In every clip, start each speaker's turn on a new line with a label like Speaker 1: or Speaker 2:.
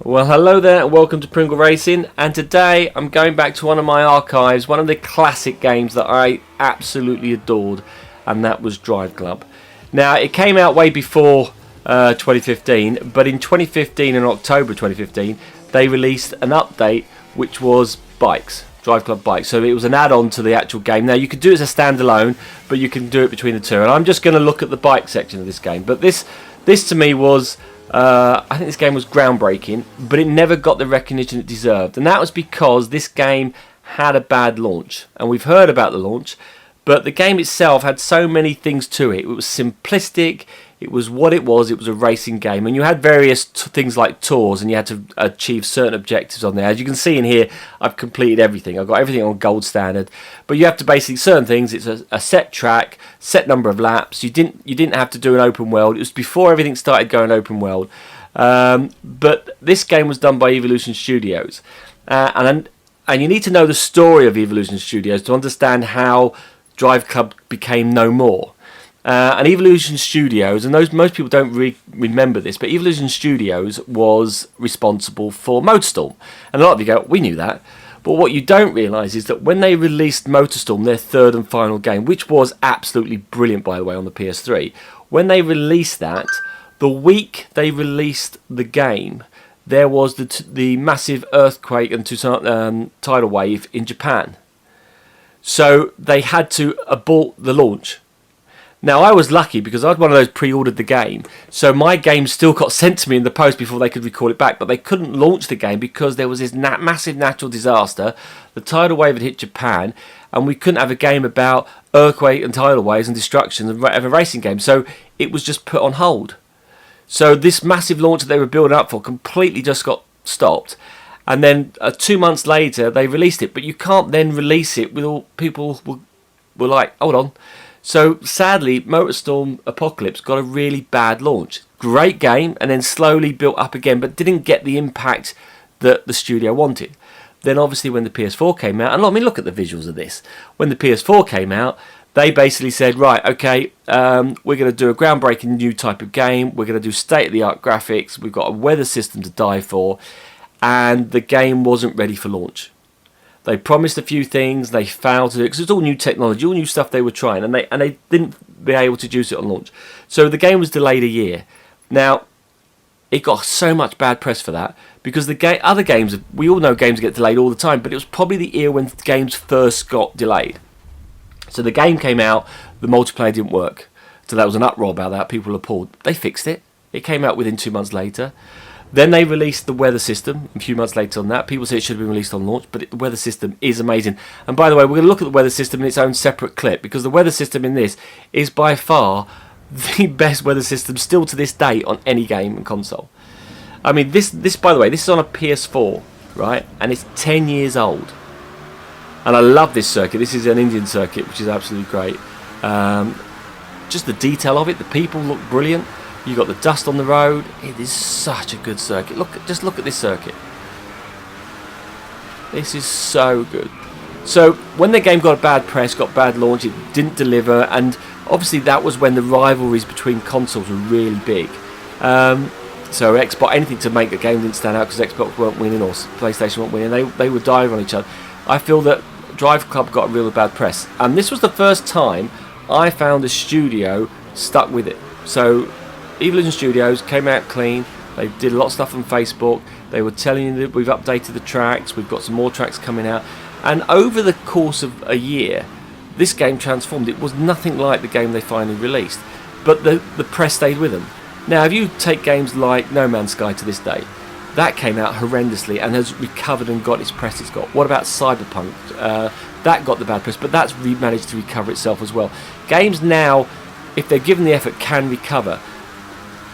Speaker 1: Well, hello there and welcome to Pringle Racing, and today I'm going back to one of my archives, one of the classic games that I absolutely adored, and that was Driveclub. Now, it came out way before 2015, but in 2015, in October 2015, they released an update which was Bikes, Driveclub Bikes. So it was an add-on to the actual game. Now, you could do it as a standalone, but you can do it between the two, and I'm just going to look at the bike section of this game. But this to me was... I think this game was groundbreaking, but it never got the recognition it deserved, and that was because this game had a bad launch, and we've heard about the launch, but the game itself had so many things to it. It was simplistic, it was what it was a racing game, and you had various things like tours, and you had to achieve certain objectives on there. As you can see in here, I've completed everything. I've got everything on gold standard, but you have to basically, certain things, it's a set track, set number of laps. You didn't have to do an open world. It was before everything started going open world. But this game was done by Evolution Studios, and you need to know the story of Evolution Studios to understand how Driveclub became no more. And Evolution Studios, and most people don't remember this, but Evolution Studios was responsible for MotorStorm. And a lot of you go, we knew that. But what you don't realise is that when they released MotorStorm, their third and final game, which was absolutely brilliant, by the way, on the PS3, when they released that, the week they released the game, there was the massive earthquake and tidal wave in Japan. So they had to abort the launch. Now, I was lucky because I was one of those pre-ordered the game, so my game still got sent to me in the post before they could recall it back, but they couldn't launch the game because there was this massive natural disaster. The tidal wave had hit Japan, and we couldn't have a game about earthquake and tidal waves and destruction of a racing game, so it was just put on hold. So this massive launch that they were building up for completely just got stopped, and then 2 months later they released it, but you can't then release it with all people were like, hold on. So sadly, MotorStorm Apocalypse got a really bad launch. Great game, and then slowly built up again, but didn't get the impact that the studio wanted. Then obviously when the PS4 came out, and look at the visuals of this. When the PS4 came out, they basically said, right, okay, we're going to do a groundbreaking new type of game. We're going to do state-of-the-art graphics. We've got a weather system to die for, and the game wasn't ready for launch. They promised a few things, they failed to do it because it's all new technology, all new stuff they were trying, and they didn't be able to juice it on launch. So the game was delayed a year. Now, it got so much bad press for that because other games, we all know games get delayed all the time, but it was probably the year when games first got delayed. So the game came out, the multiplayer didn't work. So there was an uproar about that, people were appalled. They fixed it. It came out within 2 months later. Then they released the weather system a few months later on that. People say it should have been released on launch, but the weather system is amazing. And by the way, we're going to look at the weather system in its own separate clip, because the weather system in this is by far the best weather system still to this day on any game and console. I mean, this by the way, this is on a PS4, right? And it's 10 years old. And I love this circuit. This is an Indian circuit, which is absolutely great. Just the detail of it, the people look brilliant. You got the dust on the road. It is such a good circuit. Just look at this circuit. This is so good. So when the game got bad press, got bad launch, it didn't deliver, and obviously that was when the rivalries between consoles were really big. So Xbox, anything to make the game didn't stand out because Xbox weren't winning or PlayStation weren't winning. They would dive on each other. I feel that Driveclub got a real bad press, and this was the first time I found a studio stuck with it. So Evolution Studios came out clean. They did a lot of stuff on Facebook. They were telling you that we've updated the tracks, we've got some more tracks coming out, and over the course of a year this game transformed. It was nothing like the game they finally released, but the press stayed with them. Now if you take games like No Man's Sky to this day, that came out horrendously and has recovered and got its press it's got. What about Cyberpunk? That got the bad press, but that's managed to recover itself as well. Games now, if they're given the effort, can recover.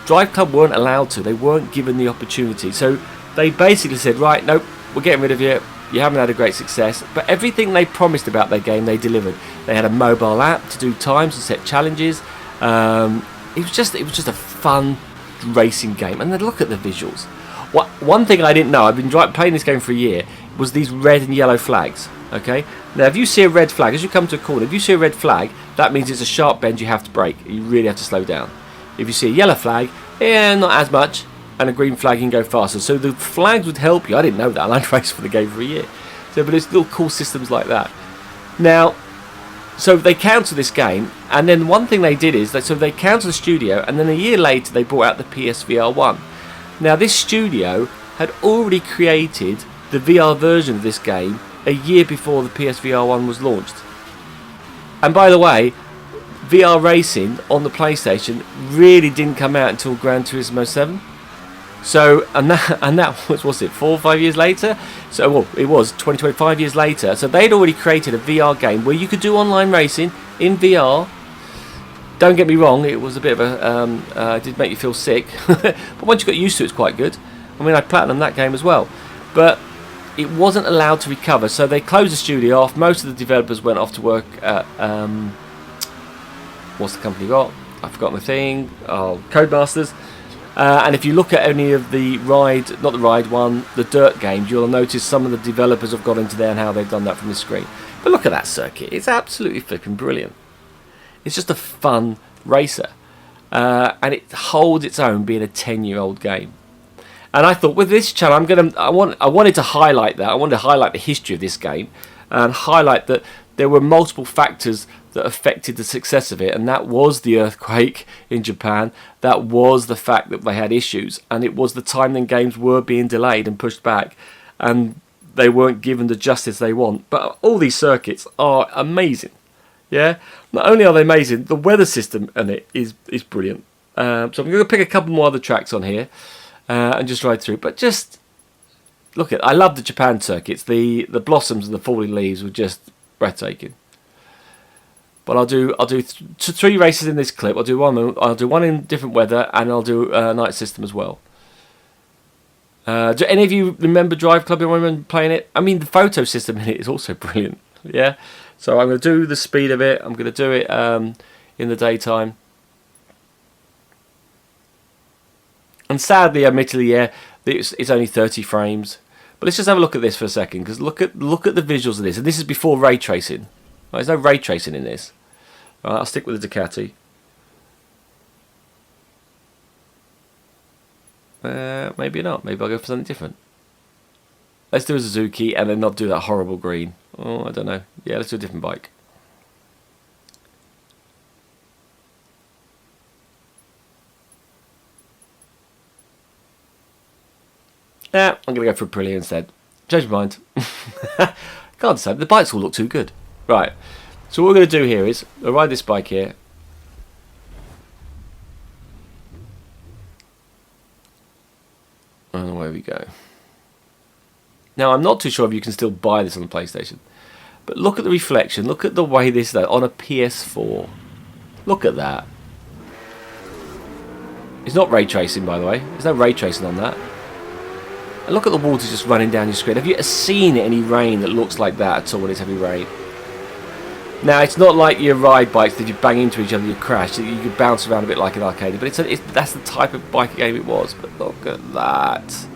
Speaker 1: Driveclub weren't allowed to. They weren't given the opportunity. So they basically said, right, nope, we're getting rid of you. You haven't had a great success. But everything they promised about their game, they delivered. They had a mobile app to do times and set challenges. It was just a fun racing game. And then look at the visuals. One thing I didn't know, I've been playing this game for a year, was these red and yellow flags. Okay. Now, if you see a red flag, as you come to a corner, if you see a red flag, that means it's a sharp bend. You have to brake. You really have to slow down. If you see a yellow flag, yeah, not as much. and a green flag, you can go faster. So the flags would help you. I didn't know that. I raced for the game for a year. So, but it's little cool systems like that. Now, so they cancelled this game, and then one thing they did is they cancelled the studio, and then a year later they brought out the PSVR 1. Now this studio had already created the VR version of this game a year before the PSVR 1 was launched. And by the way, VR racing on the PlayStation really didn't come out until Gran Turismo 7. So, and that was it, 4 or 5 years later? So, well, it was 25 years later. So they'd already created a VR game where you could do online racing in VR. Don't get me wrong, it was a bit of a, it did make you feel sick. But once you got used to it, it's quite good. I mean, I platinumed that game as well. But it wasn't allowed to recover, so they closed the studio off. Most of the developers went off to work at, what's the company got? I've forgotten the thing. Oh, Codemasters. And if you look at any of the the dirt games, you'll notice some of the developers have got into there and how they've done that from the screen. But look at that circuit. It's absolutely flipping brilliant. It's just a fun racer. And it holds its own being a 10-year-old game. And I thought with this channel, I wanted to highlight that. I wanted to highlight the history of this game and highlight that there were multiple factors that affected the success of it, and that was the earthquake in Japan, that was the fact that they had issues, and it was the time then games were being delayed and pushed back, and they weren't given the justice they want. But all these circuits are amazing. Yeah, not only are they amazing, the weather system in it is brilliant. So I'm going to pick a couple more other tracks on here and just ride through. But just look at, I love the Japan circuits. The blossoms and the falling leaves were just breathtaking. But I'll do 3 races in this clip. I'll do one in different weather, and I'll do a night system as well. Do any of you remember Driveclub? Anyone remember playing it? I mean, the photo system in it is also brilliant. Yeah. So I'm going to do the speed of it. I'm going to do it in the daytime. And sadly, admittedly, yeah, it's only 30 frames. But let's just have a look at this for a second, because look at the visuals of this, and this is before ray tracing. Right, there's no ray tracing in this. Right, I'll stick with the Ducati. Maybe not. Maybe I'll go for something different. Let's do a Suzuki and then not do that horrible green. Oh, I don't know. Yeah, let's do a different bike. Yeah, I'm going to go for a Pringle instead. Change my mind. Can't say. The bikes all look too good. Right. So what we're going to do here is, I'll ride this bike here. And away we go. Now, I'm not too sure if you can still buy this on the PlayStation. But look at the reflection. Look at the way this is on a PS4. Look at that. It's not ray tracing, by the way. There's no ray tracing on that. And look at the water just running down your screen. Have you ever seen any rain that looks like that at all when it's heavy rain? Now, it's not like your ride bikes that you bang into each other, you crash. You could bounce around a bit like an arcade. But that's the type of bike game it was. But look at that.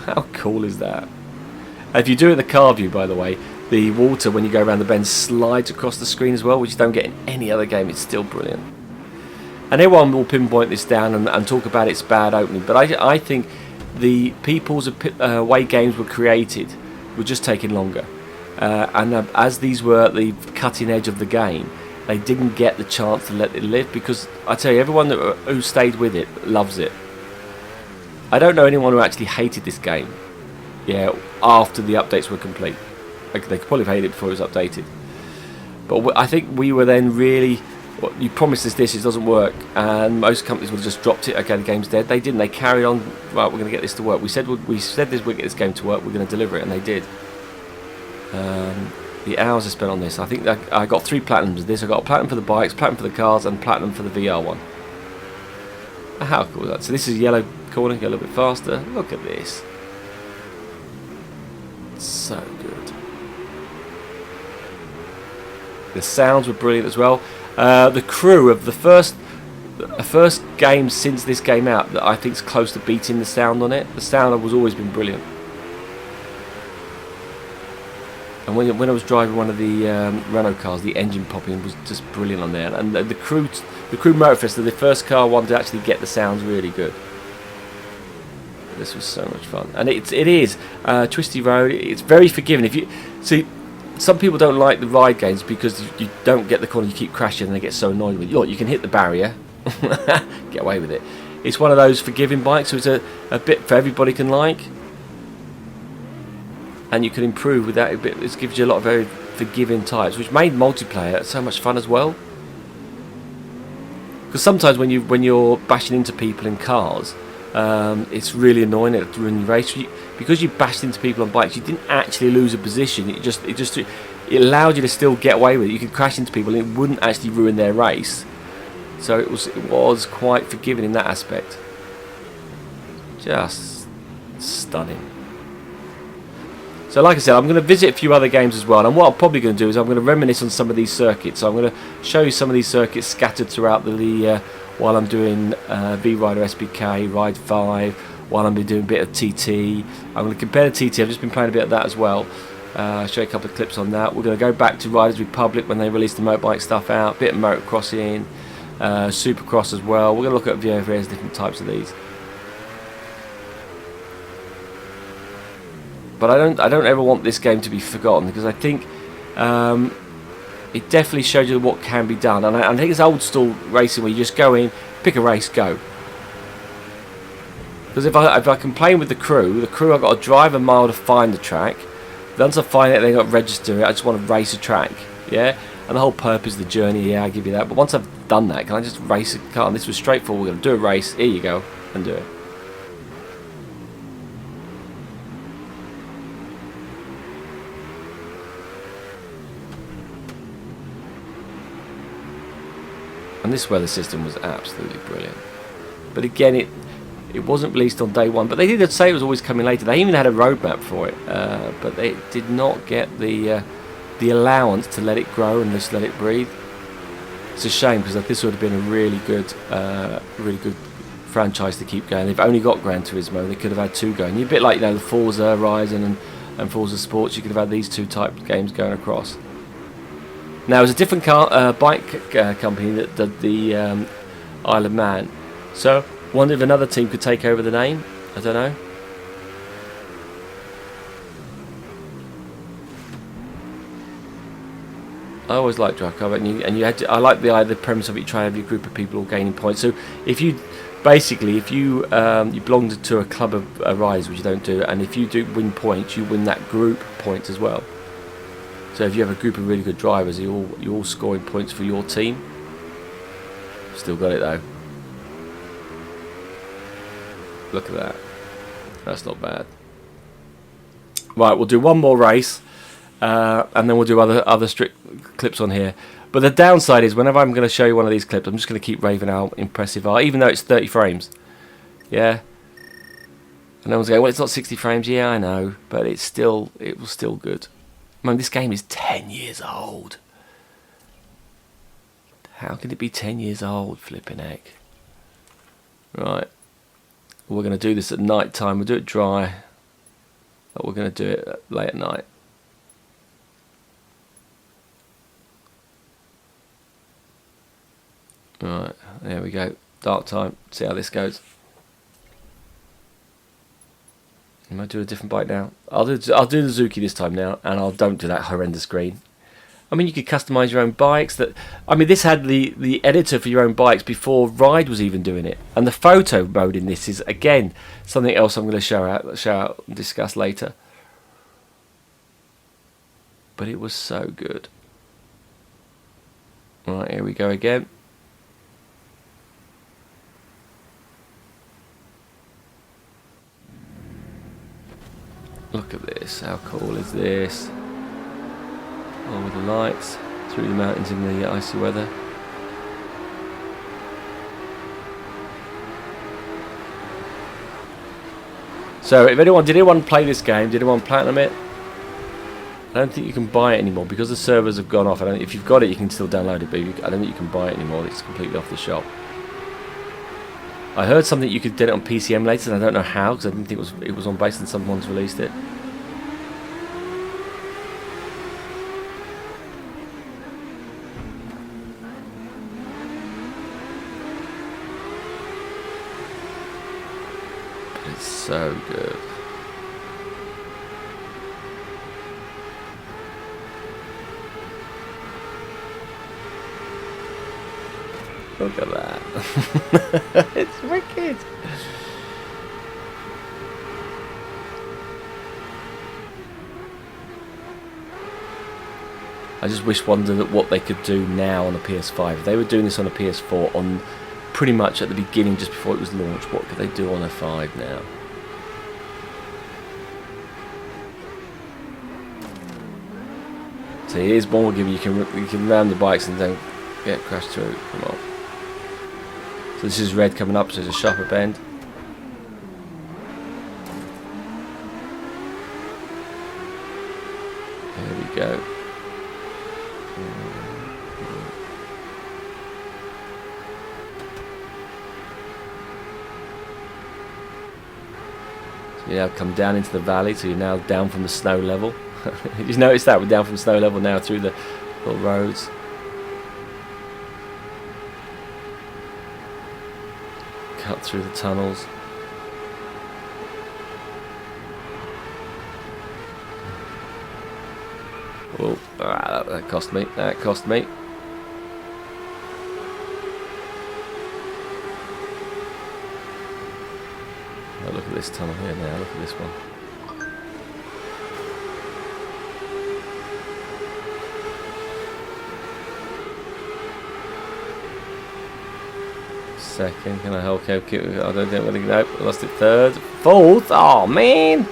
Speaker 1: How cool is that? If you do it in the car view, by the way, the water, when you go around the bend, slides across the screen as well, which you don't get in any other game. It's still brilliant. And everyone will pinpoint this down and talk about its bad opening. But I think the people's way games were created were just taking longer. And as these were at the cutting edge of the game, they didn't get the chance to let it live. Because I tell you, everyone who stayed with it loves it. I don't know anyone who actually hated this game. Yeah, after the updates were complete. They could probably have hated it before it was updated. But I think we were then really... Well, you promised us this, it doesn't work, and most companies would have just dropped it. Okay, the game's dead. They didn't. They carried on. Right, we're going to get this to work. We said we'd get this game to work. We're going to deliver it, and they did. The hours I spent on this. I think I got 3 platinums of this. I got a platinum for the bikes, platinum for the cars, and platinum for the VR one. How cool is that? So this is yellow corner. Go a little bit faster. Look at this. So good. The sounds were brilliant as well. The crew of the first game since this game out that I think is close to beating the sound on it. The sound has always been brilliant. And when I was driving one of the Renault cars, the engine popping was just brilliant on there. And the crew Motorfest, the first car one to actually get the sounds really good. This was so much fun, and it is twisty road. It's very forgiving. If you see, some people don't like the ride games because you don't get the corner, you keep crashing, and they get so annoyed with you. Look, you can hit the barrier, get away with it. It's one of those forgiving bikes, so it's a bit for everybody can like, and you can improve with that a bit. This gives you a lot of very forgiving types, which made multiplayer so much fun as well. Because sometimes when you're bashing into people in cars, it's really annoying at during the race. Because you bashed into people on bikes, you didn't actually lose a position. It allowed you to still get away with it. You could crash into people and it wouldn't actually ruin their race. So it was quite forgiving in that aspect. Just stunning. So like I said, I'm going to visit a few other games as well, and what I'm probably going to do is I'm going to reminisce on some of these circuits. So I'm going to show you some of these circuits scattered throughout the while I'm doing V-Rider SBK, Ride 5, while I'm doing a bit of TT. I'm going to compare the TT, I've just been playing a bit of that as well. Show you a couple of clips on that. We're going to go back to Riders Republic when they released the motorbike stuff out, a bit of motocrossing, Supercross as well. We're going to look at various different types of these. But I don't ever want this game to be forgotten, because I think it definitely shows you what can be done. And I think it's old school racing where you just go in, pick a race, go. Because if I complain with the crew I've got to drive a mile to find the track. Once I find it, then I've got to register it. I just want to race a track, yeah. And the whole purpose of the journey, yeah, I give you that. But once I've done that, can I just race a car? And this was straightforward. We're going to do a race. Here you go, and do it. And this weather system was absolutely brilliant. But again, it wasn't released on day one. But they did say it was always coming later. They even had a roadmap for it. But they did not get the allowance to let it grow and just let it breathe. It's a shame, because this would have been a really good franchise to keep going. They've only got Gran Turismo. They could have had two going. You're a bit like, the Forza Horizon and Forza Sports. You could have had these two type of games going across. Now, it was a different bike company that did the Isle of Man. So, wonder if another team could take over the name. I don't know. I always liked Driveclub, and you had to. I like the premise of it. You try and have your group of people all gaining points. So, if you belong to a club of riders, which you don't do, and if you do win points, you win that group points as well. So if you have a group of really good drivers, you're all scoring points for your team. Still got it though. Look at that. That's not bad. Right, we'll do one more race, and then we'll do other strict clips on here. But the downside is, whenever I'm going to show you one of these clips, I'm just going to keep raving how impressive are, even though it's 30 frames. Yeah. And no one's going, well, it's not 60 frames. Yeah, I know, but it was still good. Man, this game is 10 years old. How can it be 10 years old, flipping heck? Right. We're going to do this at night time. We'll do it dry. But we're going to do it late at night. Right. There we go. Dark time. See how this goes. I might do a different bike now. I'll do the Zuki this time now, and don't do that horrendous green. I mean, you could customize your own bikes. This had the editor for your own bikes before Ride was even doing it, and the photo mode in this is again something else I'm going to show out and discuss later. But it was so good. Right, here we go again. Look at this, how cool is this? Oh, with the lights through the mountains in the icy weather. So, did anyone play this game? Did anyone platinum it? I don't think you can buy it anymore because the servers have gone off. If you've got it, you can still download it, but I don't think you can buy it anymore. It's completely off the shop. I heard something you could get it on PC emulators, and I don't know how, because I didn't think it was on base and someone's released it. It's so good. Look at that. It's wicked. I just wonder that what they could do now on a PS5. If they were doing this on a PS4 on pretty much at the beginning, just before it was launched, what could they do on a 5 now? So here's one we'll give you. You can ram the bikes and then get crashed through. Come on. So this is red coming up, so there's a sharper bend. There we go. So you now come down into the valley, so you're now down from the snow level. You just notice that we're down from snow level now through the little roads. Cut through the tunnels. Oh, that cost me. That cost me. Oh, look at this tunnel here now. Look at this one. Second, can I help? Okay, I don't think I'm gonna go. I lost it third, fourth. Oh man!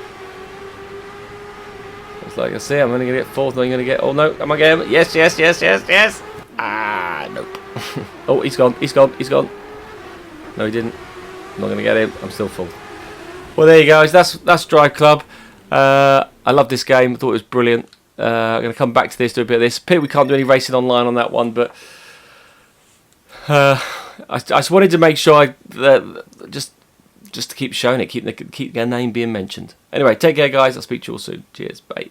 Speaker 1: It's like I say, I'm only gonna get fourth. I'm gonna get. Oh no, am I getting? Yes, yes, yes, yes, yes. Ah, nope. Oh, he's gone. He's gone. He's gone. No, he didn't. I'm not gonna get him. I'm still full. Well, there you go. That's Drive Club. I love this game. I thought it was brilliant. I'm gonna come back to this, do a bit of this. Pity we can't do any racing online on that one, but. I just wanted to make sure just to keep showing it, keep their name being mentioned. Anyway, take care, guys. I'll speak to you all soon. Cheers, bye.